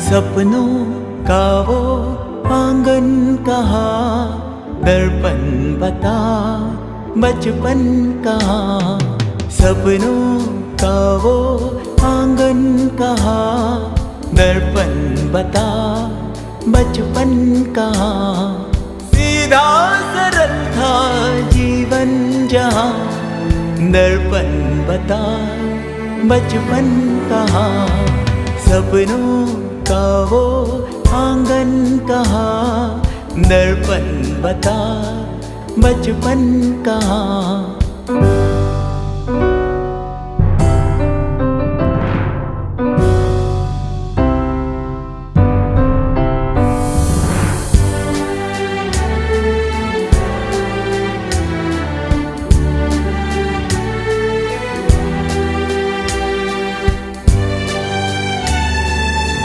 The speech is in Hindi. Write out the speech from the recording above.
सपनों का वो आंगन कहाँ, दर्पण बता बचपन कहाँ। सपनों का वो आंगन कहाँ, दर्पण बता बचपन कहाँ। सीधा सरल था जीवन जहाँ, दर्पण बता बचपन कहाँ। सपनों का वो आंगन कहाँ, दर्पण बता बचपन कहाँ।